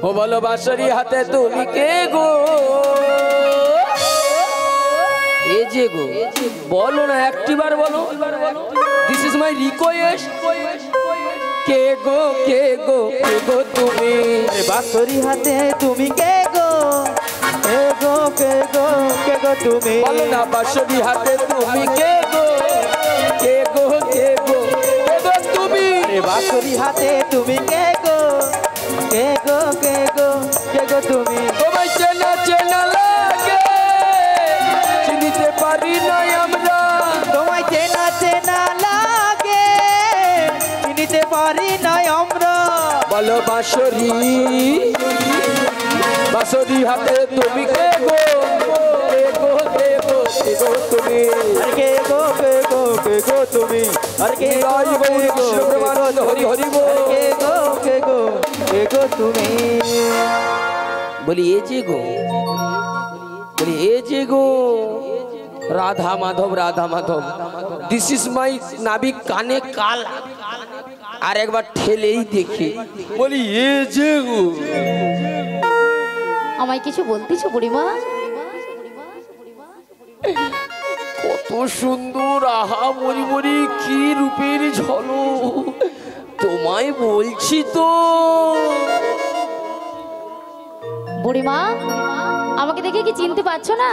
ও বলো বাঁশরি হাতে তুমি কে গো? এ যে গো বলো না, একটিবার বলো। This is my request. কে গো কে গো কে গো তুমি? বাঁশরি হাতে তুমি কে গো? কে গো কে গো কে গো তুমি? বলো না বাঁশরি হাতে তুমি কে গো? কে গো কে গো কে গো তুমি? বাঁশরি হাতে তুমি কে গো? কে গো কে গো কে গো তুমি? তোমায় চেনা চেনা লাগে, চিনিতে পারি না আমরা। তোমায় চেনা চেনা লাগে, চিনিতে পারি না আমরা। বলো বাঁশরি বাঁশরি হাতে তুমি কে গো? কে গো কে গো কে গো তুমি? কে গো কে গো কে গো তুমি? কে গো কে গো হরি হরি বল। কে গো কে গো কে গো তুমি? বলি এ যে গো, বলি এ যে গো Radha Madhav, Radha Madhav. This is my নাবিক কানে কাল। আর একবার ঠেলেই দেখি, বলি এ যে গো। আমায় কিছু বলতেছো বুড়িমা? কত সুন্দর, আহা মরি মরি কি রূপের ঝলক, তোমায় বলছি তো। বুড়িমা আমাকে দেখে কি চিনতে পারছো না?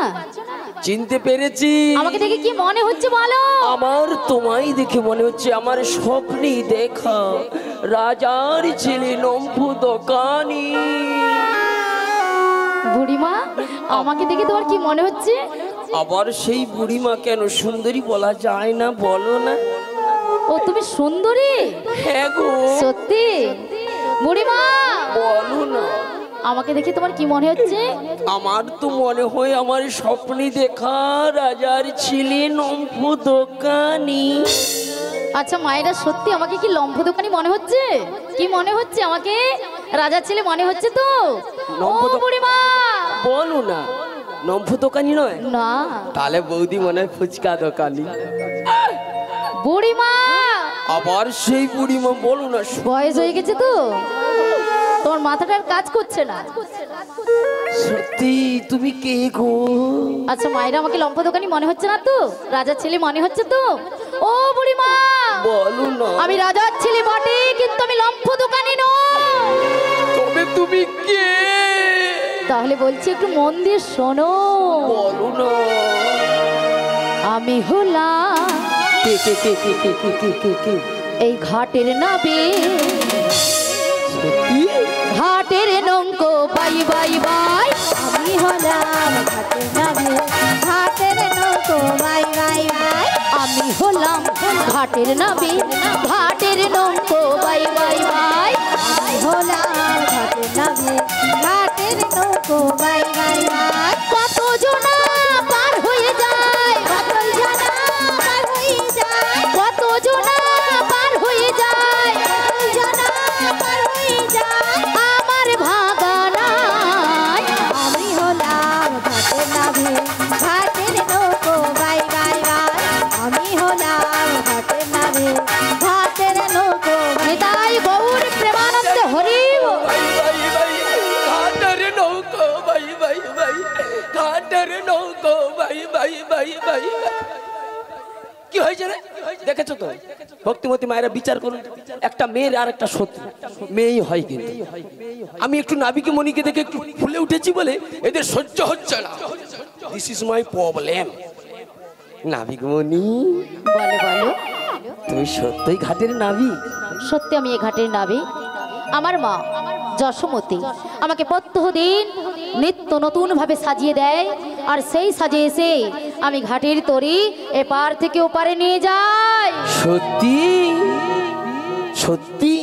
চিনতে পেরেছি। আমাকে দেখে কি মনে হচ্ছে বলো? আমার তোমায় দেখে মনে হচ্ছে আমার স্বপ্নে দেখা রাজার ছেলে নম্ফু দোকানি। বুড়িমা আমাকে দেখে তোমার কি মনে হচ্ছে? আবার সেই বুড়িমা কেন, সুন্দরী বলা যায় না, বলো না। ও তুমি সুন্দরী? হ্যাঁ গো। সত্যি? বুড়িমা বলো না। আমাকে দেখে তোমার কি মনে হচ্ছে? আমার তো মনে হয় আমার স্বপ্নে দেখা রাজার ছেলে নম্ফু দোকানি। আচ্ছা মায়েরা সত্যি আমাকে কি লম্ফ দোকানি মনে হচ্ছে? কি মনে হচ্ছে আমাকে? রাজার ছেলে মনে হচ্ছে তো? ও বুড়িমা বলো না, নম্ফু দোকানি নয় না, তাহলে বৌদি মনে হয় ফুচকা দোকানি। বুড়িমা আবার সেই বুড়িমা, বলো না। বয়স হয়ে গেছে তো, তোমার মাথাটা আর কাজ করছে না। সত্যি তুমি কে গো? আচ্ছা মায়েরা আমাকে লম্ফ দোকানি মনে হচ্ছে না তো? রাজার ছেলে মনে হচ্ছে তো? ও বুড়িমা বলো না। আমি রাজার ছেলে বটে, কিন্তু আমি লম্ফ দোকানি নই। তবে তুমি কে? তাহলে বলছি একটু মন দিয়ে শোনো। বলো না। আমি হলাম কে কে কে কে কে কে কে কে কে? এই ঘাটের নাবে, সত্যি? ঘাটের নৌকো বাই বাই বাই। আমি হলাম ঘাটের নাবে, ঘাটের নৌকো বাই বাই বাই। আমি হলাম ঘাটের নাবে, ঘাটের নৌকো বাই বাই বাই। আমি হলাম ঘাটের নাবে, ঘাটের নৌকো বাই বাই বাই। কত জনা পার হয়ে যায়, কত জনা পার হয়ে যায়, কত জনা পার হয়ে যায়, কত জনা পার হয়ে যায়। আমার ভাগা নাই। আমি হলাম ঘাটের নাবে, ঘাটের নৌকো বাই বাই বাই। আমি হলাম ঘাটের নাবে, ঘাটের নৌকো বাই। তাই গৌর প্রেমানন্দ হরি বল। ঘাটের নৌকো ভাই ভাই ভাই, ঘাটের নৌকো ভাই ভাই ভাই ভাই। কি হয়েছে রে? দেখেছো তো ভক্তিমতী মায়েরা বিচার করুন, একটা মেয়ের আর একটা শত্রু মেয়েই হয়। কিন্তু আমি একটু নাবিকে মনিকে দেখে একটু ফুলে উঠেছি বলে এদের সহ্য হচ্ছে না। This is my problem. নাবিক মনি, বলো বলো। তুমি সত্যই ঘাটের নাবিক? সত্যি আমি এ ঘাটের নাবে। আমার মা যশোমতী আমাকে প্রত্যহ দিন নিত্য নতুন ভাবে সাজিয়ে দেয়, আর সেই সাজে এসে আমি ঘাটের তরি এপার থেকে ওপারে নিয়ে যাই। সত্যি? সত্যি?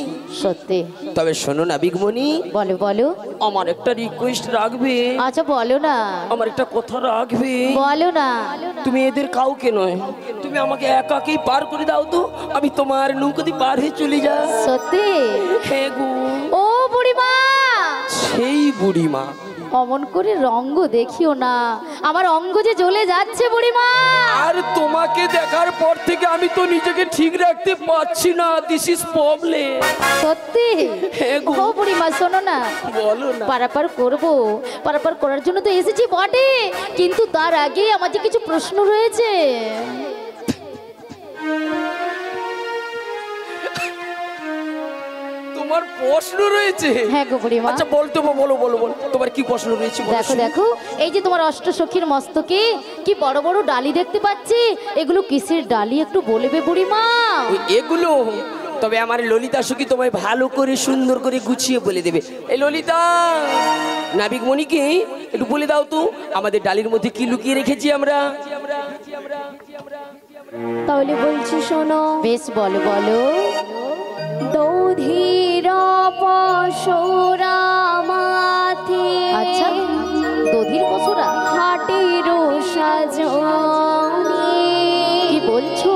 সত্যি। তবে শোনো নাবিক মনি, বলো বলো। আমার একটা রিকোয়েস্ট রাখবে? আচ্ছা বলো না। আমার একটা কথা রাখবে? বলো না। তুমি এদের কাউকে নয়, তুমি আমাকে একাকেই পার করে দাও তো, আমি তোমার নৌকা দিয়ে পার হয়ে চলে যাই। সত্যি? হ্যাঁ গো। ও বুড়িমা। সেই বুড়িমা অমন করে রঙ্গ দেখিও না, আমার অঙ্গ যে জ্বলে যাচ্ছে বুড়িমা। আর তোমাকে দেখার পর থেকে আমি তো নিজেকে ঠিক রাখতে পারছি না, দিস ইজ প্রবলেম। সত্যি? হ্যাঁ গো। ও বুড়িমা শোনো না, বলো না। পারাপার করবো, পারাপার করার জন্য তো এসেছি বটে, কিন্তু তার আগে আমার যে কিছু প্রশ্ন রয়েছে। তোমার প্রশ্ন রয়েছে? হ্যাঁ গো বুড়িমা। আচ্ছা বলতো, বলো বলো বলো, তোমার কি প্রশ্ন রয়েছে? বলো দেখো শুনি। দেখো, এই যে তোমার অষ্টসখীর মস্তকে কি বড় বড় ডালি দেখতে পাচ্ছি, এগুলো কিসের ডালি একটু বলবে বুড়িমা? ওই এগুলো, তবে আমার ললিতা সখী তোমায় ভালো করে সুন্দর করে গুছিয়ে বলে দেবে। এই ললিতা, নাবিক মণিকে একটু বলে দাও তো আমাদের ডালির মধ্যে কি লুকিয়ে রেখেছি আমরা। তাহলে বলছি শোনো। বেশ বলো বলো। দধির পশুরা মাথে। আচ্ছা, দধির পশুরা হাটের সাজনি। কি বলছো?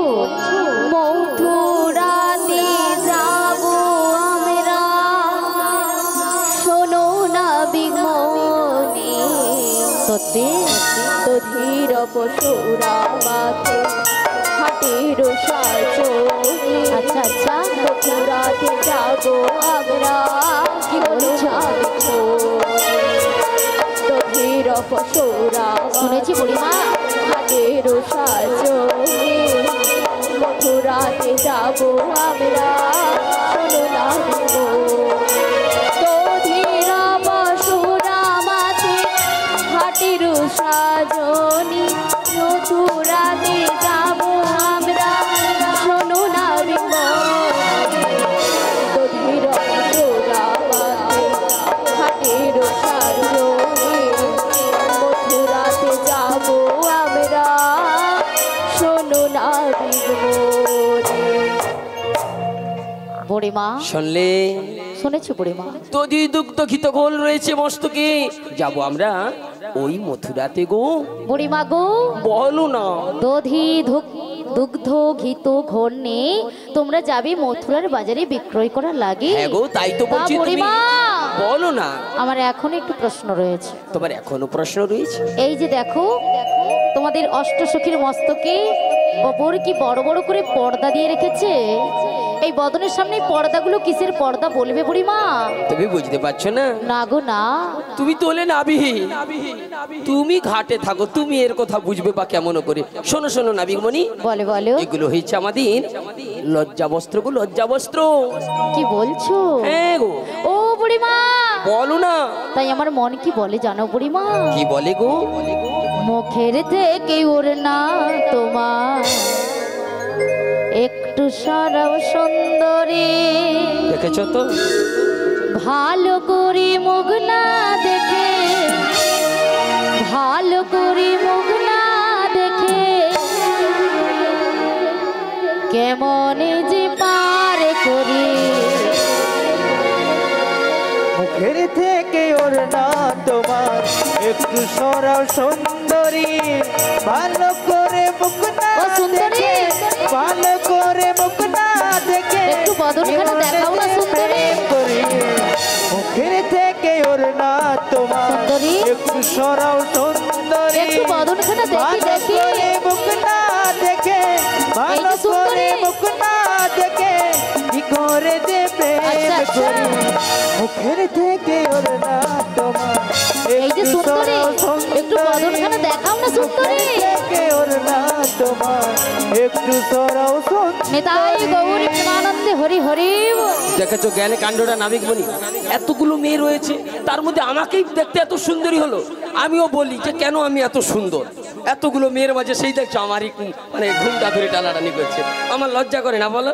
মথুরাতে যাব আমরা, শোনো না বিমনি। সত্যি? দধির পশুরা মাথে হাটের সাজনি। আচ্ছা আচ্ছা, মথুরাতে যাব আমরা। কি বলছো? দধির পশুরা শুনেছি বুড়িমা। হাটের সাজনি, মথুরাতে যাব আমরা, শোনো না দধির পশুরা মাঝে হাটের সাজনি, মথুরাতে যাব আমরা, শোনো না দধির পশুরা মাঝে হাটের সাজনি, মথুরাতে যাব আমরা, শোনো না বুড়িমা। শুনলে? শুনেছো বুড়িমা? দধি দুগ্ধ ঘিত গোল রয়েছে মস্তকে, যাব আমরা ওই মথুরাতে গো। বুড়িমা গো, বলো না। দধি দুগ্ধ ঘিত ঘোর নিয়ে তোমরা যাবে মথুরার বাজারে বিক্রয় করার লাগে। হ্যাঁ গো, তাই তো বলছি। তুমি বুড়িমা বলো না। আমার এখনো একটু প্রশ্ন রয়েছে। তোমার এখনো প্রশ্ন রয়েছে? এই যে দেখো, তোমাদের অষ্টসখীর মস্তকে ওপর কি বড় বড় করে পর্দা দিয়ে রেখেছে, এই বদনের সামনে পর্দাগুলো কিসের পর্দা বলবে বুড়িমা? তুমি বুঝতে পারছো না? না গো না। তুমি তোলে নাবি, তুমি ঘাটে থাকো, তুমি এর কথা বুঝবে বা কেমন করে। শোনো শোনো নাবিক মণি, বলে বলো। এগুলো হচ্ছে আমাদের লজ্জা বস্ত্র গো, লজ্জা বস্ত্র। কি বলছো? হ্যাঁ গো। ও বুড়িমা, বলো না। তাই আমার মন কি বলে জানো বুড়িমা? কি বলে গো? মুখের থেকে ওর না তোমার একটু সরাও সুন্দরী। দেখেছো তো? ভালো করে মুখ না দেখে, ভালো করে মুখ না দেখে কেমন যে পারে করি। মুখের থেকে ওর না তোমার একটু সরাও সুন্দরী, ভালো করে মুখ না ও সুন্দরী, দেখে, ভালো করে মুখ না দেখে একটু বদনখানা দেখাও না সুন্দরী। করি। মুখের থেকে ওর না তোমার সুন্দরী, একটু সরাও সুন্দরী, একটু বদনখানা দেখি ভালো দেখি। করে মুখ না দেখে, ভালো যে সুন্দরী। করে মুখ না দেখে কি করে দেবে আচ্ছা, আচ্ছা। মুখের থেকে ওর না তোমার এই যে সুন্দরী, একটু বদনখানা দেখাও না সুন্দরী। থেকে ওর না তোমার একটু সরাও নেতাই গৌরী প্রেমানন্দে হরি হরি বল। দেখেছো জ্ঞানে কাণ্ডটা নাবিক মণি? এতগুলো মেয়ে রয়েছে, তার মধ্যে আমাকেই দেখতে এত সুন্দরী হলো। আমিও বলি যে কেন আমি এত সুন্দর, এতগুলো মেয়ের মাঝে সেই দেখছো আমারই মানে ঘুমটা ধরে টানাটানি করছে। আমার লজ্জা করে না বলো?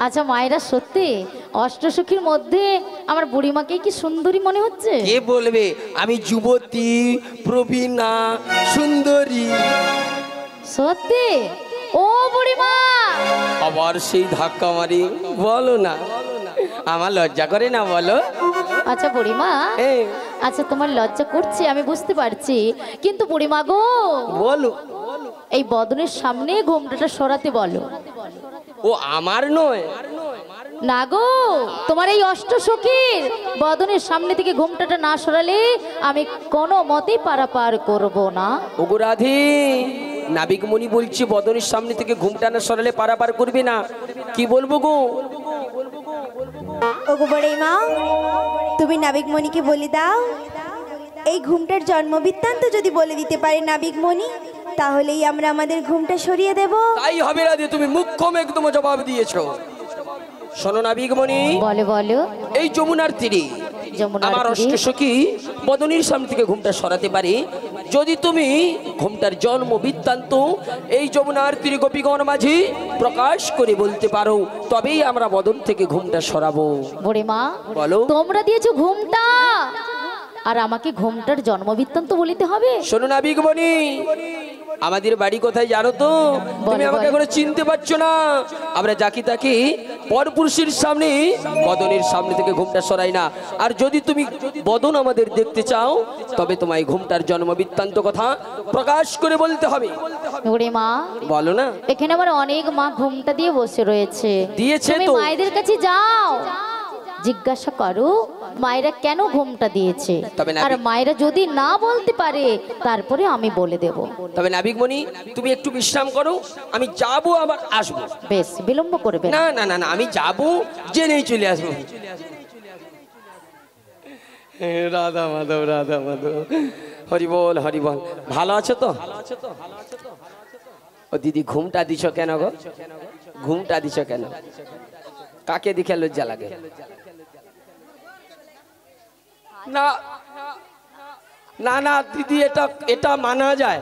আচ্ছা মায়েরা, সত্যি অষ্টসখীর মধ্যে আমার বুড়িমাকে কি সুন্দরী মনে হচ্ছে? কে বলবে আমি যুবতী, প্রবীণা, সুন্দরী? সত্যি? ও বুড়িমা, আবার সেই ধাক্কা মারি, বলো না। আমার লজ্জা করে না বলো? আচ্ছা বুড়িমা, এ, আচ্ছা তোমার লজ্জা করছে আমি বুঝতে পারছি, কিন্তু বুড়িমা গো, বলো। এই বদনের সামনে ঘোমটাটা সরাতে বলো। ও আমার নয়? না গো, তোমার এই অষ্টসখীর বদনের সামনে থেকে ঘুমটাটা না সরালে আমি কোনো মতেই পারাপার করব না। ওগো রাধে, নাবিক মুনি বলছি বদনের সামনে থেকে ঘুমটা না সরালে পারাপার করবে না, কি বলবো গো? ওগো বড়ই মা, তুমি নাবিক মণিকে বলে দাও, এই ঘুমটার জন্ম বৃত্তান্ত যদি বলে দিতে পারে নাবিক মণি, তাহলেই আমরা আমাদের ঘুমটা সরিয়ে দেব। তাই হবে রাধে, তুমি মুখ্যম একদম জবাব দিয়েছো। শোনো নাবিক মণি, বলো বলো। এই যমুনার তীরে আমার অষ্টসখী বদনীর সামনে থেকে ঘুমটা সরাতে পারে যদি তুমি ঘুমটার জন্ম বৃত্তান্ত এই যমুনার তীরে গোপীগণ মাঝে প্রকাশ করে বলতে পারো, তবেই আমরা বদন থেকে ঘুমটা সরাবো। বুড়িমা বলো। তোমরা দিয়েছো ঘুমটা, আর আমাকে ঘুমটার জন্ম বৃত্তান্ত বলিতে হবে? শোনো নাবিক মণি, আমাদের বাড়ি কোথায় জানো তো? তুমি আমাকে এখন চিনতে পারছো না। আমরা যাকে তাকে পরপুরুষের সামনে বদনের সামনে থেকে ঘুমটা সরাই না। আর যদি তুমি বদন আমাদের দেখতে চাও, তবে তোমায় ঘুমটার জন্ম বৃত্তান্ত কথা প্রকাশ করে বলতে হবে। বুড়িমা বলো না। এখানে আমার অনেক মা ঘুমটা দিয়ে বসে রয়েছে। দিয়েছে তুমি তো। মায়েদের কাছে যাও, জিজ্ঞাসা করো মায়েরা কেন ঘুমটা দিয়েছে। আর মায়েরা যদি না বলতে পারে তারপরে আমি বলে দেব। তবে নাবিক মণি, তুমি একটু বিশ্রাম করো, আমি যাবো আবার আসবো। বেশ, বিলম্ব করবে না না না না, আমি যাবো, জেনেই চলে আসবো। রাধা মাধব, রাধা মাধব, হরি বল হরি বল। ভালো আছো তো? ও দিদি, ঘুমটা দিছ কেন গো? ঘুমটা দিছ কেন? কাকে দেখে লজ্জা লাগে? না না না দিদি, এটা এটা মানা যায়।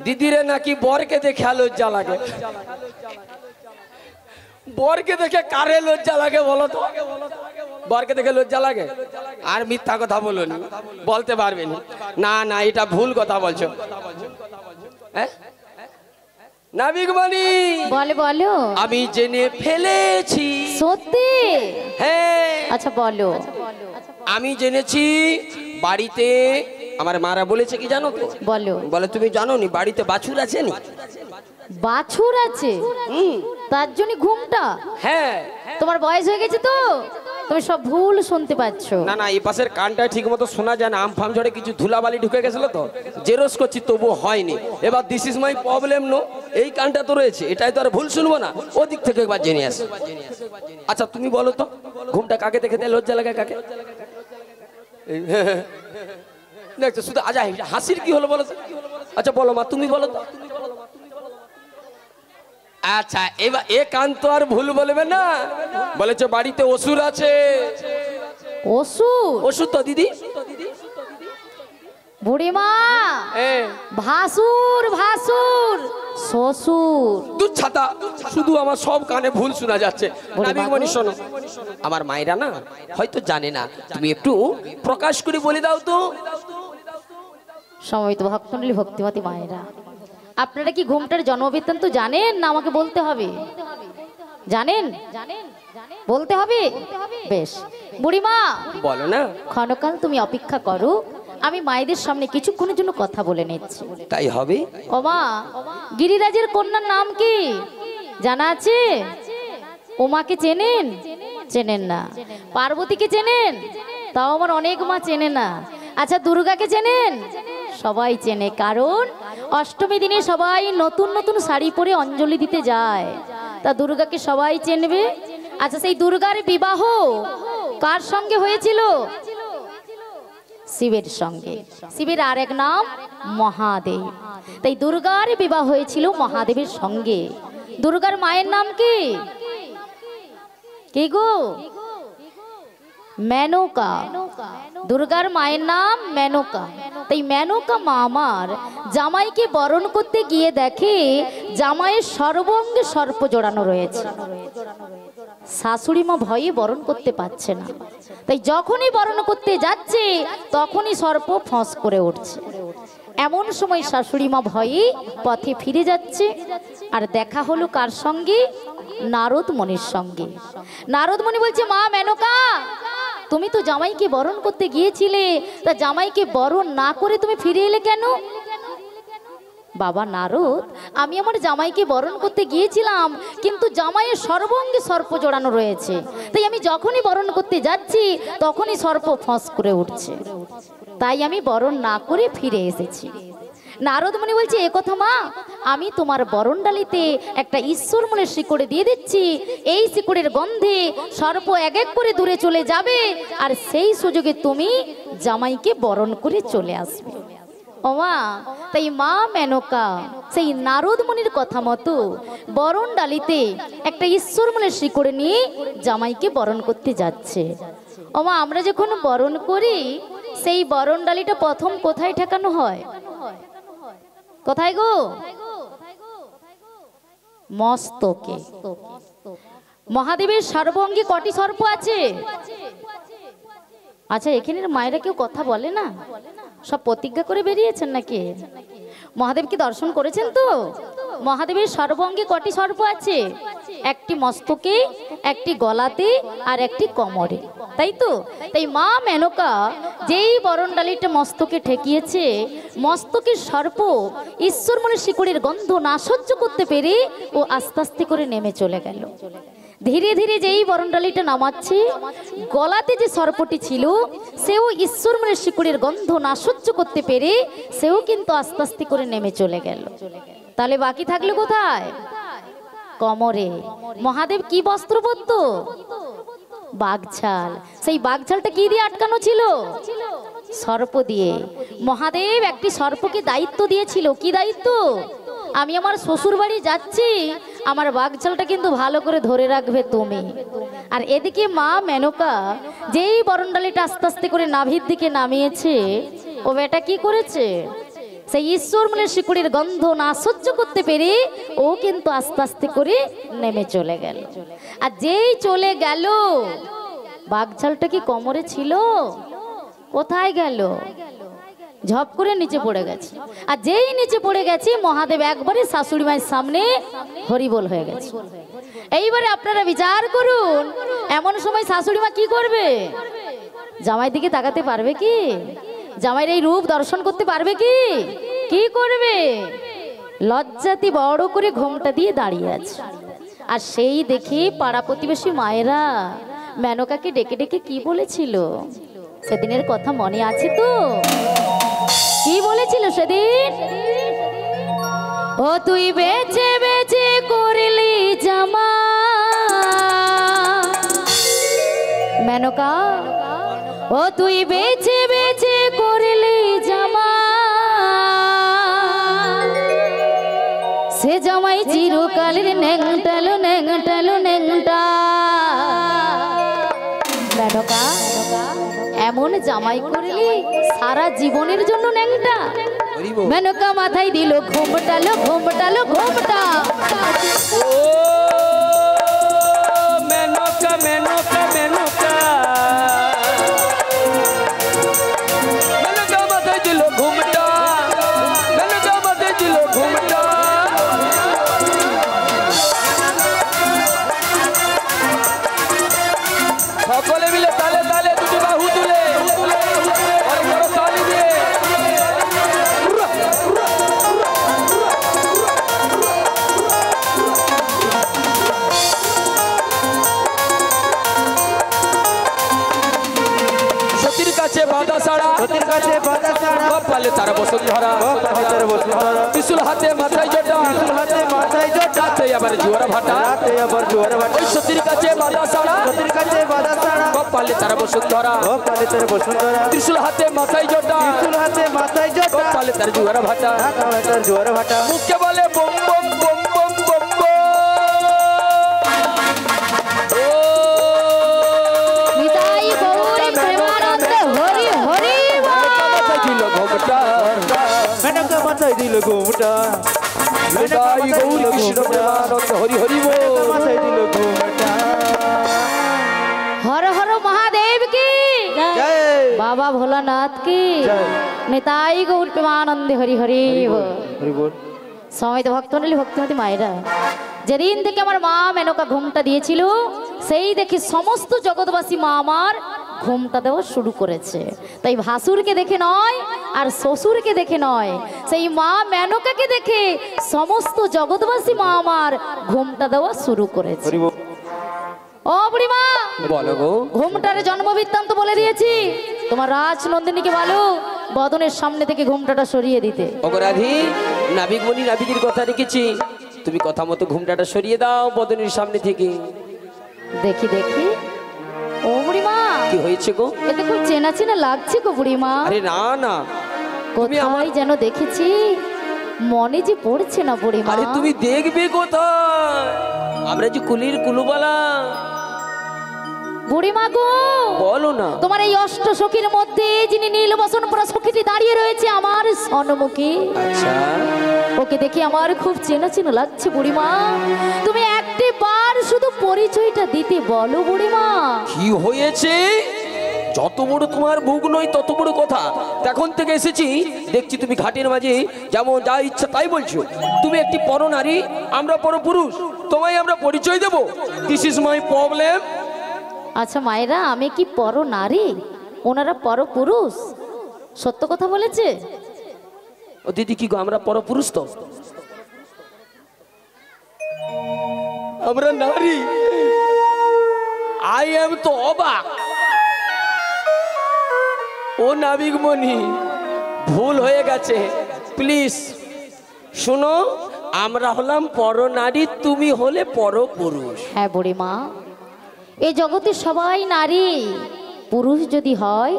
দিদিরে নাকি বরকে দেখে লজ্জা লাগে। বরকে দেখে কারে লজ্জা লাগে বলো তো? বরকে দেখে লজ্জা লাগে? আর মিথ্যা কথা বলনি, বলতে পারবেন না। না, এটা ভুল কথা বলছো। হ্যাঁ নাবিক মণি, বলো বলো। আমি জেনে ফেলেছি। সত্যি? হ্যাঁ। আচ্ছা বলো। আমি জেনেছি বাড়িতে আমার মারা বলেছে কি জানো তো? বলো। বলে তুমি জানো নি বাড়িতে বাছুর আছে নি? বাছুর আছে? তার জন্য ঘুমটা? হ্যাঁ। তোমার বয়স হয়ে গেছে তো, তুমি সব ভুল শুনতে পাচ্ছ। না না, এই পাশের কানটা ঠিক মতো শোনা যায় না। আমফাম ঝড়ে কিছু ধুলাবালি ঢুকে গেছিল তো, জেরস করছি তবু হয়নি। এবার this is my problem. No, এই কানটা তো রয়েছে, এটাই তো আর ভুল শুনবো না। ওদিক থেকে একবার জেনে আসি। আচ্ছা তুমি বলো তো, ঘুমটা কাকে দেখে দেয় লজ্জা লাগে? কাকে দেখছো? শুধু আজা হাসির কি হলো বলো তো? আচ্ছা বলো মা, তুমি বলো তো। আচ্ছা এবার এ কান তো আর ভুল বলবে না। বলেছে বাড়িতে অসুর আছে। অসুর? অসুর তো দিদি। বুড়িমা, ভাসুর ভাসুর শ্বশুর। দুধ ছাতা, শুধু আমার সব কানে ভুল শোনা যাচ্ছে। নাবিক মণি শোনো, আমার মায়েরা না হয়তো জানে না, তুমি একটু প্রকাশ করে বলে দাও তো। সময় তো ভক্তমণ্ডলী, ভক্তিমতী মায়েরা, আপনারা কি ঘুমটার জন্মবৃত্তান্ত জানেন না আমাকে বলতে হবে? জানেন? বলতে হবে? বেশ বুড়িমা, বলো না। ক্ষণকাল তুমি অপেক্ষা করো, আমি মায়েদের সামনে কিছুক্ষণের জন্য কথা বলে নিচ্ছি। তাই হবে। ও মা, গিরিরাজের কন্যার নাম কি জানা আছে? ওমাকে চেনেন? চেনেন না। পার্বতীকে চেনেন? তাও আমার অনেক মা চেনে না। আচ্ছা দুর্গাকে চেনেন? সবাই চেনে, কারণ অষ্টমী দিনে সবাই নতুন নতুন শাড়ি পরে অঞ্জলি দিতে যায়। তা দুর্গাকে সবাই চেনবে। আচ্ছা সেই দুর্গার বিবাহ কার সঙ্গে হয়েছিল? শিবের সঙ্গে। শিবের আর এক নাম মহাদেব। তাই দুর্গার বিবাহ হয়েছিল মহাদেবের সঙ্গে। দুর্গার মায়ের নাম কি? কে গো? মেনকা। দুর্গার মায়ের নাম মেনকা। তাই মেনকা মা আমার জামাইকে বরণ করতে গিয়ে দেখে জামাইয়ের সর্বঙ্গে সর্প জড়ানো রয়েছে। শাশুড়ি মা ভয়ে বরণ করতে পারছে না। তাই যখনই বরণ করতে যাচ্ছে তখনই সর্প ফস করে উঠছে। এমন সময় শাশুড়ি মা ভয়ে পথে ফিরে যাচ্ছে, আর দেখা হলো কার সঙ্গে? নারদ মুনির সঙ্গে। নারদ মুনি বলছে, মা মেনকা, তুমি তো জামাইকে বরণ করতে গিয়েছিলে, তা জামাইকে বরণ না করে তুমি ফিরে এলে কেন? বাবা নারদ, আমি আমার জামাইকে বরণ করতে গিয়েছিলাম, কিন্তু জামাইয়ের সর্বাঙ্গে সর্প জড়ানো রয়েছে, তাই আমি যখনই বরণ করতে যাচ্ছি তখনই সর্প ফস করে উঠছে, তাই আমি বরণ না করে ফিরে এসেছি। নারদ মুনি বলছে, এ কথা মা, আমি তোমার বরণ ডালিতে একটা ঈশ্বর মনের শিকড়ে দিয়ে দিচ্ছি, এই শিকড়ের গন্ধে সর্প এক এক করে দূরে চলে যাবে, আর সেই সুযোগে তুমি জামাইকে বরণ করে চলে আসবে। ও মা, তাই মা মেনকা সেই নারদ মুনির কথা মতো বরণ ডালিতে একটা ঈশ্বর মনের শিকড়ে নিয়ে জামাইকে বরণ করতে যাচ্ছে। ও মা, আমরা যখন বরণ করি সেই বরণ ডালিটা প্রথম কোথায় ঠেকানো হয়? কোথায় গো? মস্তকে। মহাদেবের সর্বাঙ্গে কটি সর্প আছে? আচ্ছা, এখানের মায়েরা কেউ কথা বলে না? সব প্রতিজ্ঞা করে বেরিয়েছেন নাকি? মহাদেবকে দর্শন করেছেন তো? মহাদেবের সর্বাঙ্গে কটি সর্প আছে? একটি মস্তকে, একটি গলাতে, আর একটি কোমরে, তাই তো? তাই মা মেনকা যেই বরণ ডালিটা মস্তকে ঠেকিয়েছে, মস্তকের সর্প ঈশ্বর মনের শিকড়ের গন্ধ না সহ্য করতে পেরে ও আস্তে আস্তে করে নেমে চলে গেল। ধীরে ধীরে যেই বরণ ডালিটা নামাচ্ছে, গলাতে যে সর্পটি ছিল সেও ঈশ্বর মনের শিকড়ের গন্ধ না সহ্য করতে পেরে সেও কিন্তু আস্তে আস্তে করে নেমে চলে গেল। তাহলে বাকি থাকলো কোথায়? কোমরে। মহাদেব কি বস্ত্র পরত? বাগছাল। সেই বাগছালটা কি দিয়ে আটকানো ছিল? সর্প দিয়ে। মহাদেব একটি সর্পকে দায়িত্ব দিয়েছিল। কি দায়িত্ব? আমি আমার শ্বশুর বাড়ি যাচ্ছি, আমার বাগছালটা কিন্তু ভালো করে ধরে রাখবে তুমি। আর এদিকে মা মেনকা যেই বরণ ডালিটা আস্তে আস্তে করে নাভির দিকে নামিয়েছে, ও বেটা কি করেছে? সেই ঈশ্বর মনের শিকড়ের গন্ধ না সহ্য করতে পেরে ও কিন্তু আস্তে আস্তে করে নেমে চলে গেল। আর যেই চলে গেল, বাগছালটা কি কোমরে ছিল? কোথায় গেল? ঝপ করে নিচে পড়ে গেছে। আর যেই নিচে পড়ে গেছে, মহাদেব একবারে শাশুড়ি মায়ের সামনে হরিবোল হয়ে গেছে। এইবারে আপনারা বিচার করুন, এমন সময় শাশুড়ি মা কি করবে? জামাই দিকে তাকাতে পারবে কি? জামাইয়ের এই রূপ দর্শন করতে পারবে কি? কি করবে? লজ্জাতি বড় করে ঘোমটা দিয়ে দাঁড়িয়ে আছে। আর সেই দেখে পাড়া প্রতিবেশী মায়েরা মেনকাকে ডেকে ডেকে কি বলেছিল? সেদিনের কথা মনে আছে তো? কি বলেছিল সেদিন? ও তুই বেচে বেচে করলি জামা। মেনকা, ও তুই বেচে বেচে করলি জামা, সে জামাই চিরকালের নেংটালো নেংটালো নেংটা। মেনকা, এমন জামাই করলি সারা জীবনের জন্য ন্যাংটা। মেনকা মাথায় দিল ঘোমটালো ঘোমটালো ঘোমটা। ও মেনকা মেনকা মেনকা, মেনকা মাথায় দিল ঘোমটা, মেনকা মাথায় দিল ঘোমটা। সকলে মিলে তালে তালে দুটি বাহু তুলে তালি দিয়ে সতীর কাছে বাঁধা ছাড়া, সতীর কাছে বাধা ছাড়া, কপালে তার বসুন্ধরা, কপালে বসুন্ধরা, ত্রিশূল হাতে মাথায় জটা, ত্রিশূল হাতে মাথায় জটা, রাতে আবার জোয়ার ভাটা, রাতে আবার জোয়ার ভাটা। ওই সতীর কাছে বাঁধা ছাড়া, সতীর কাছে বাধা ছাড়া, কপালে তার বসুন্ধরা, কপালে তার বসুন্ধরা, ত্রিশূল হাতে মাথায় জটা, ত্রিশূল হাতে মাথায় জটা, কপালে তার জোয়ার ভাটা, কপালে তার জোয়ার ভাটা। মুখে বলে বম বম বম বম বম বম। ও নিতাই গৌর প্রেমানন্দ হরি হরি মাথায় দিল ঘোমটা, মেনকা মাথায় দিল ঘোমটা, নিতাই গৌর কৃষ্ণ প্রেমানন্দ হরি হরি বল। মাথায় দিল ঘোমটা। হর হর মহাদেব কি জয় বাবা ভোলানাথ কি জয়। নিতাই গৌর প্রেমানন্দে হরি হরি বল। হরি বল। সময় ভক্তমণ্ডলী ভক্তিমতী মায়েরা, যেদিন থেকে আমার মা মেনকা ঘুমটা দিয়েছিল, সেই দেখে সমস্ত জগৎবাসী মা আমার ঘুমটা দেওয়া শুরু করেছে। তাই ভাসুরকে দেখে নয় আর শ্বশুরকে দেখে নয়, সেই মা মেনকাকে দেখে সমস্ত জগৎবাসী মা আমার ঘুমটা দেওয়া শুরু করেছে। ও বুড়িমা, বলো গো। ঘুমটার জন্ম বৃত্তান্ত বলে দিয়েছি, তোমার রাজনন্দিনীকে বলো বদনের সামনে থেকে ঘুমটাটা সরিয়ে দিতে। অপরাধী নাবিকমণি নাবিকের কথা রেখেছি, তুমি কথা মতো ঘুমটাটা সরিয়ে দাও বদনের সামনে থেকে। দেখি দেখি। ও বুড়িমা, কি হয়েছে গো? এতে খুব চেনা চেনা লাগছে গো বুড়িমা। আরে না না, তুমি কোথায় যেন দেখেছি, মনে যে পড়ছে না বুড়িমা। আরে তুমি দেখবে কোথায়, আমরা যে কুলির কুলুবালা। বুড়িমা গো, বলো না। তোমার এই অষ্ট সখীর মধ্যে যিনি নীলবসন পরা সখীটি দাঁড়িয়ে রয়েছে আমার সম্মুখে, আচ্ছা, ওকে দেখে আমার খুব চেনা চেনা লাগছে বুড়িমা। তুমি একটি বার শুধু পরিচয়টা দিতে বলো বুড়িমা। কি হয়েছে? যত বড় তোমার মুখ নয় তত বড় কথা। এখন থেকে এসেছি দেখছি তুমি ঘাটের মাঝে যেমন যা ইচ্ছা তাই বলছো। তুমি একটি পরনারী, আমরা পরপুরুষ, তোমায় আমরা পরিচয় দেব। This is my problem. আচ্ছা মায়েরা, আমি কি পর নারী, ওনারা পর পুরুষ? সত্য কথা বলেছে? ও দিদি কি গো, আমরা পরপুরুষ তো, আমরা নারী। আই এম তো অবাক। ও নাবিকমণি, ভুল হয়ে গেছে, প্লিজ শোনো, আমরা হলাম পরনারী, তুমি হলে পরপুরুষ। হ্যাঁ বুড়িমা, এই জগতে সবাই নারী। পুরুষ যদি হয়,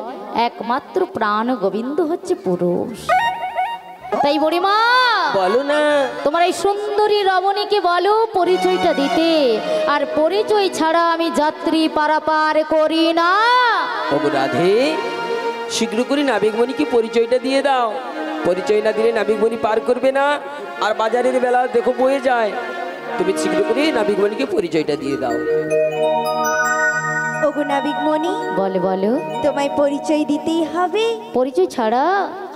একমাত্র প্রাণ গোবিন্দ হচ্ছে পুরুষ। তাই বুড়িমা, বলো না। তোমার এই সুন্দরী রমণীকে বলো পরিচয়টা দিতে, আর পরিচয় ছাড়া আমি যাত্রী পারাপার করি না। ও রাধে, শীঘ্র করে নাবিকমণিকে পরিচয়টা দিয়ে দাও। পরিচয় না দিলে নাবিকমণি পার করবে না, আর বাজারের বেলা দেখো বয়ে যায়। তুমি শীঘ্র করে নাবিকমণিকে পরিচয়টা দিয়ে দাও। ওগো নাবিকমণি, বলো বলো, তোমায় পরিচয় দিতেই হবে। পরিচয় ছাড়া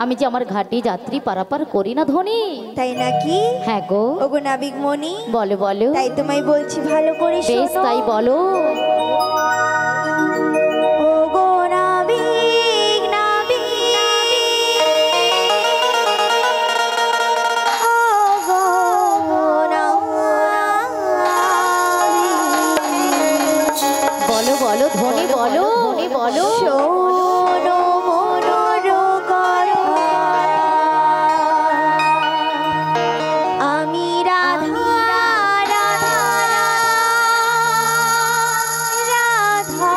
আমি যে আমার ঘাটে যাত্রী পারাপার করি না ধনী। তাই নাকি? হ্যাঁ গো। ওগো নাবিকমণি, বলো বলো। তাই তোমায় বলছি ভালো করে বেশ, শোনো। তাই বলো। ওগো নাবিক, নাবিক, ওগো নাবিক। বলো বলো ধনী, বলো ধনী, বলো। শোনো মনোর কথা, আমি রাধা, রাধা, রাধা,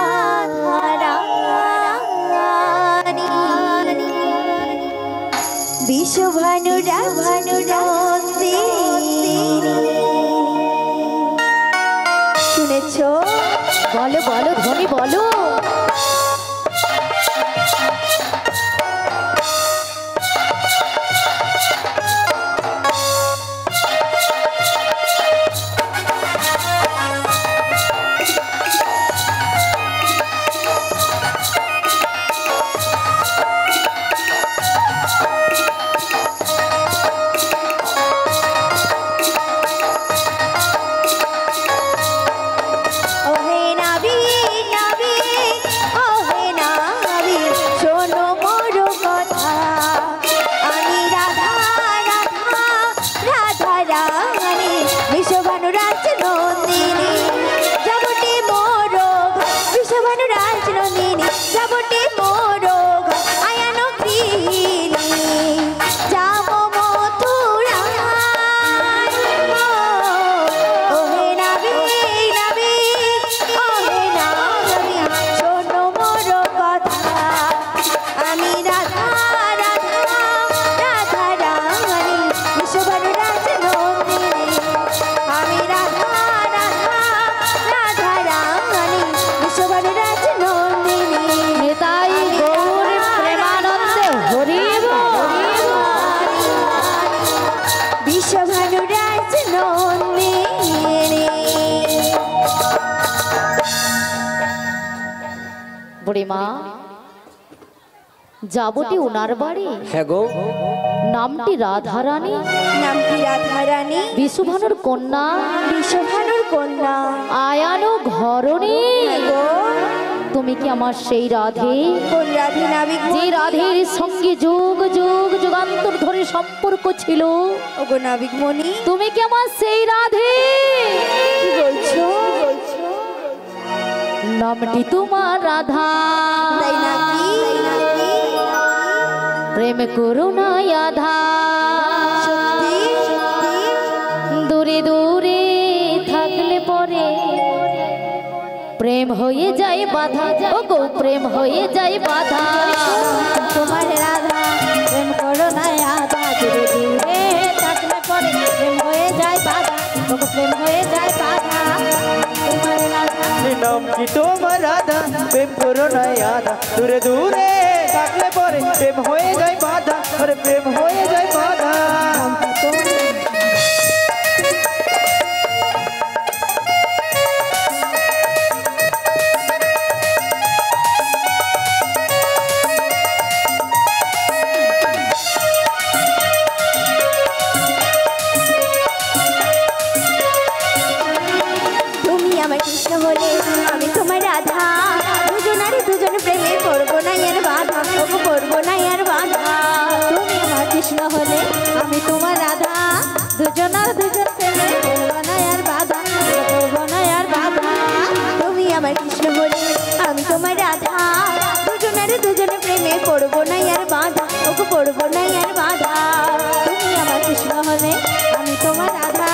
রানী। বিশ্বভানু রাভানু রাধে, শুনেছো? বলো বলো ধনী, বলো। ওহে নাবিক, নাবিক, ওহে নাবিক, শোনো মোর কথা, আমি রাধা, রাধা, রাধা রানী, বিশ্বভানু রাজ নন্দিনী, যাবটি মোর বিশ্বভানু রাজ নন্দিনী, যাবটি মোর আয়ান গৃহিণী, যাব মথুরা। ওহে নাবিক, নাবিক, ওহে নাবিক, শোনো মোর কথা, আমি রাধা, রাধা, রাধা রানী, বিশ্বভানু রাজ নন্দিনী, আমি রাধা, রাধা, রাধা রানী, বিশ্বভানু রাজ নন্দিনী। নেতাই গৌর প্রেমানন্দে হরি বল। বিশ্বভানু রাজ নন্দিনী। বুড়িমা, যাবটি ওনার বাড়ি, হ্যাঁ গো। নামটি রাধারানী, নামটি রাধা রানী, বিশ্বভানুর কন্যা, বিশ্বভানুর কন্যা। আয়ানো ঘরণী। গো, তুমি কি আমার সেই রাধে? কোন রাধে নাবিক যে মণি? রাধের সঙ্গে যুগ যুগ যুগান্তর ধরে সম্পর্ক ছিল। ওগো নাবিক মণি, তুমি কি আমার সেই রাধে? কি বলছো? নামটি তোমার রাধা, তাই নাকি? প্রেম করো না আধা। সত্যি? দূরে দূরে থাকলে পরে প্রেম হয়ে যায় বাধা। ও গো প্রেম হয়ে যায় বাধা। তোমার রাধা, প্রেম করো না আধা। দূরে দূরে থাকলে পরে প্রেম হয়ে যায় বাধা। ওগো প্রেম হয়ে যায় বাধা। তোমার রাধা, নামটি তোমার রাধা, প্রেম করো না আধা। দূরে দূরে থাকলে পরে প্রেম হয়ে যায় বাধা। আরে প্রেম হয়ে যায় বাধা। তুমি আমার কৃষ্ণ হলে আমি তোমার রাধা। দুজনারে দুজনে প্রেমে পড়বো না আর বাধা। ওগো পড়বো না আর বাধা। তুমি আমার কৃষ্ণ হলে আমি তোমার রাধা। দুজনার দুজন প্রেমে পড়বো না আর বাধা। পড়বো না আর বাধা। তুমি আমার কৃষ্ণ হলে আমি তোমার রাধা। দুজনারে দুজনে প্রেমে পড়বো না আর বাধা। ওগো পড়বো না আর বাধা। তুমি আমার কৃষ্ণ হলে আমি তোমার রাধা।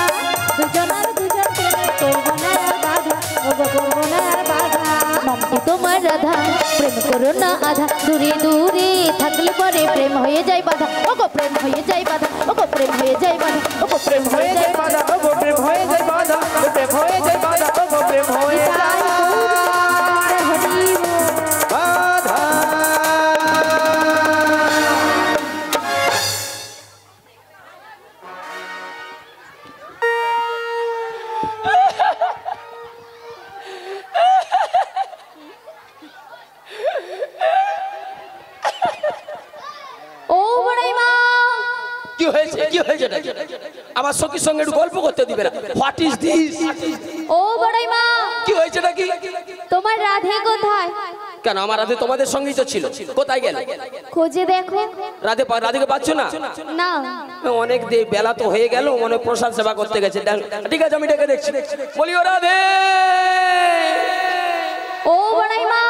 দুজনার দুজন প্রেমে পড়বো না আর বাধা। ওগো পড়বো না আর বাধা। নামটি তোমার রাধা, প্রেম করো না আধা। দূরে দূরে থাকলে পরে প্রেম হয়ে যায় বাধা। ও গো প্রেম হয়ে যায় বাধা। ও গো প্রেম হয়ে যায় বাধা। ও গো প্রেম হয়ে যায় বাধা। ও গো প্রেম হয়ে যায় বাধা। প্রেম হয়ে যায় বাধা। ও গো প্রেম হয়ে যায় বাধা। ও বড়াই মা, কি হয়েছে? কি হয়েছে? আমার সখীর সঙ্গে একটু গল্প করতে দিবে না? What is this? ও বড়াই মা, কি হয়েছে নাকি? তোমার রাধে কোথায়? কেন আমার রাধে তোমাদের সঙ্গেই তো ছিল, কোথায় গেল? খোঁজে দেখো। রাধিকে পাচ্ছ না? না, অনেক বেলা তো হয়ে গেল, মনে হয় প্রসাদ সেবা করতে গেছে। ঠিক আছে, আমি ডেকে দেখছি। বলি ও রাধে। ও বড়াই মা,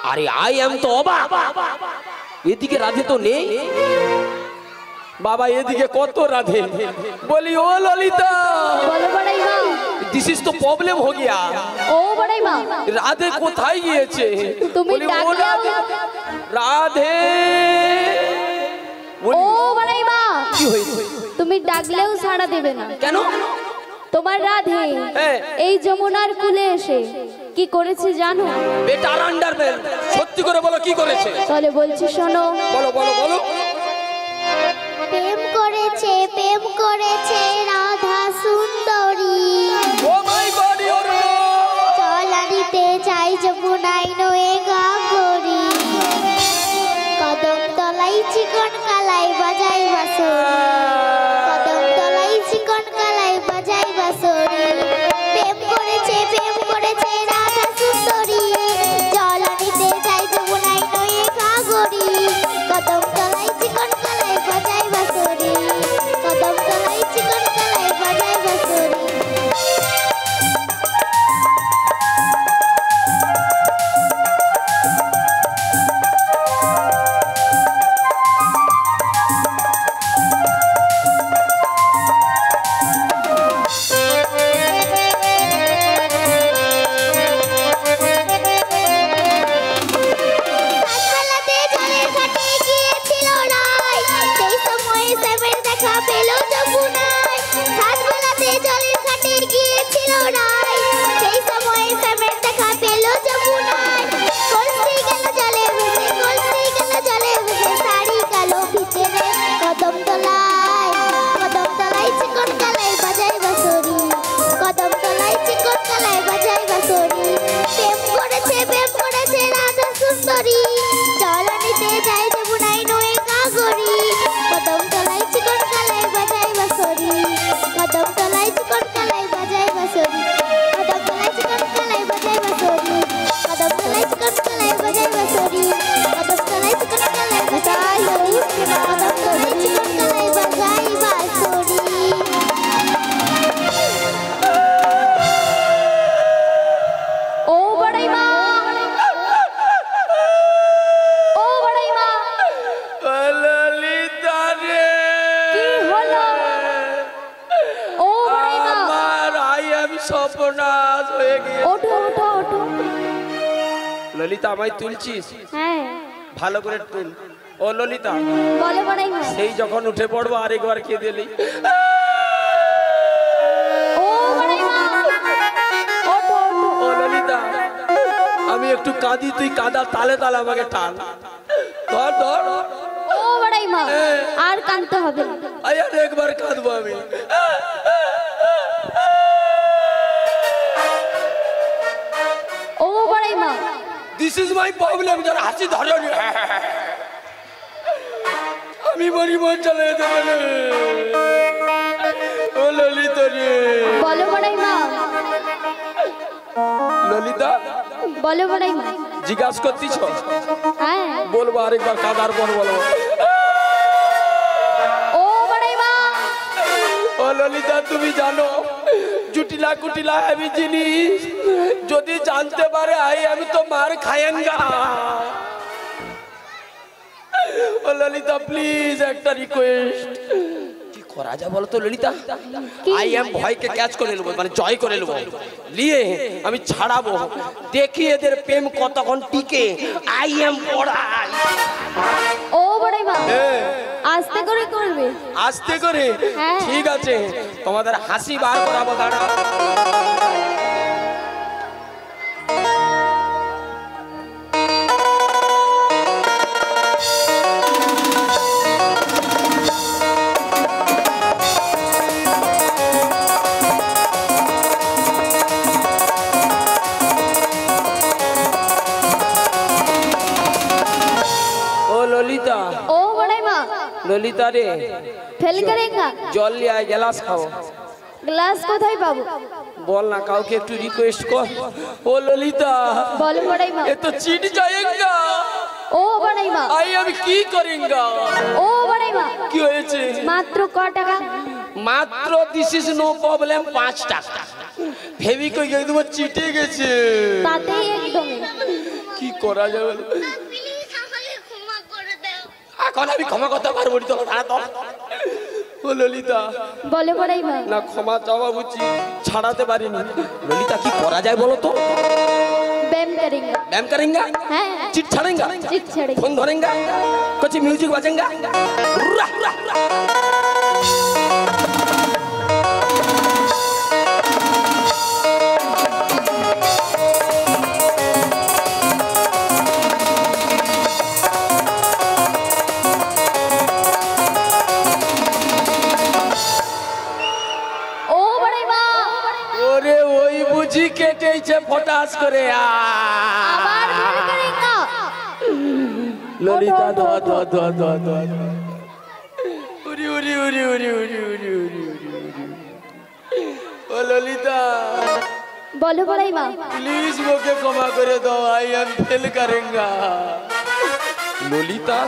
আরে আই এম তো অবাক, এদিকে রাধে তো নেই। বাবা এদিকে কত রাধে। বলি ও ললিতা, বলো বড়াই মা। দিস ইজ তো প্রবলেম हो गया। ও বড়াই মা, রাধে কোথায় গিয়েছে? তুমি বলি ও ডাকলেও। রাধে। ও বড়াই মা, কি হয়েছে? তুমি ডাকলেও সাড়া দেবে না। কেন? তোমার রাধে হ্যাঁ। এই যমুনার কুলে এসে কি করেছে জানো? বেটার আন্ডারম্যান, সত্যি করে বলো কি করেছে? তাহলে বলছি শোনো। বলো বলো বলো। প্রেম করেছে রাধা সুন্দরী। ও মাই গড, ইওর চলারিতে চাই যমুনাই নয়ে গাগরি। কদম তলাই চিকন কালাই বাজাই বাঁশরি। কদম তলাই চিকন কালাই বাজাই বাঁশরি। প্রেম করেছে রাধা সুন্দরী। চলারিতে চাই যমুনাই নয়ে গাগরি। কদম তলাই চিকন কালাই বাজাই বাঁশরি। কদম তলাই চিকন কালাই বাজাই বাঁশরি। রাতবেলাতে জলের ঘাটে গিয়েছিল রায়। সেই সময়ে শ্যামের দেখা পেল যমুনায়। রাতবেলাতে জলের ঘাটে গিয়েছিল রায়। সেই সময়ে শ্যামের দেখা পেল যমুনায়। কলসি গেল জলে ভেসে, কলসি গেল জলে ভেসে, শাড়ি গেল ভিতরে কদম তলায় চিকন কালাই বাজাই বাঁশরি। কদম তলায় চিকন কালাই বাজাই বাঁশরি। প্রেম করেছে রাধা সুন্দরী। চলনিতে যাই যমুনাই নয়ে গাগরি। কদম তলায় চিকন কালাই বাজাই বাঁশরি। কদম তলায় চিকন কালাই বাজাই বাঁশরি। কদম তলায় চিকন কালাই বাজাই বাঁশরি। কদম তলায় সর্বনাশ হয়ে গিয়ে। ওঠো ওঠো ওঠো। ললিতা আমায় তুলছিস? হ্যাঁ ভালো করে তুল। ও ললিতা, বলো বড়াই মা। সেই যখন উঠে পড়বো আরেকবার কে দিলি। ও বড়াই মা ওঠো ওঠো। ও ললিতা, আমি একটু কাঁদি, তুই কাঁদা তালে তালে আমাকে টান। ধর ধর। ও বড়াই মা আর কাঁদতে হবে না। আর একবার কাঁদবো আমি। ও বড়াই মা দিস ইজ মাই প্রবলেম। যার হাসি ধরে আমি মরি, মন চলে যেতে পারে। ও ললিতা রে। বলো বড়াই মা। ললিতা, বলো বড়াই মা। জিজ্ঞাসা করতিছ? হ্যাঁ বলবো আরেকবার কাঁদার পর বলবো। ও বড়াই মা। ও ললিতা, তুমি জানো জুটিলা কুটিলা আমি জিনিস যদি জানতে পারে আমি তো মার খায়েঙ্গা। ও ললিতা প্লিজ একটা রিকোয়েস্ট। কি করা যায় বলো তো ললিতা? আই এম ভয়কে ক্যাচ করে নেবো, মানে জয় করে নেবো, নিয়ে আমি ছাড়াবো, দেখি এদের প্রেম কতক্ষণ টিকে। আই এম পড়াই। ও বড়াই মা আস্তে করে করবে। আস্তে করে? হ্যাঁ। ঠিক আছে, তোমাদের হাসি বার করাবো, দাঁড়া। ललिता, ओ बड़ाई माँ ललिता रे फेल करेगा जल लिया गिलास खाओ। ग्लास কোথায় পাবো? बोल ना काउके একটু রিকোয়েস্ট কর। ও ললিতা, বলো বড়াই মা। ये तो चीट जाएगा। ও বড়াই মা आई अब की करेंगा? ও বড়াই মা কি হয়েছে? মাত্র ক টাকা? মাত্র দিস ইজ নো প্রবলেম 5 টাকা। ভেবি কই একদম চিটে গেছে। তাতেই একদম কি করা যাবে? এখন আমি ক্ষমা করতে পারবো না, তো দাঁড়া তো। ও ললিতা, বলো বড়াই মা। না ক্ষমা চাওয়া উচিত, ছাড়াতে পারিনি। ললিতা কি করা যায় বলো তো? ব্যায়াম করেঙ্গা। ব্যায়াম করেঙ্গা? হ্যাঁ चिट छड़ेंगा, चिट छड़ेंगा। फोन धरेंगा, कुछ म्यूजिक बजेगा। ও বড়াই মা ওরে ওই বুঝি কেটেছে ফটাস করে। আবার ফেল করেঙ্গা। ললিতা ধ ধ ধ ধ ধ উরি উরি উরি উরি উরি উরি উরি ও ললিতা, বলো বড়াই মা। प्लीज मुझे क्षमा करे दो, आई एम फेल करेंगा। ललिता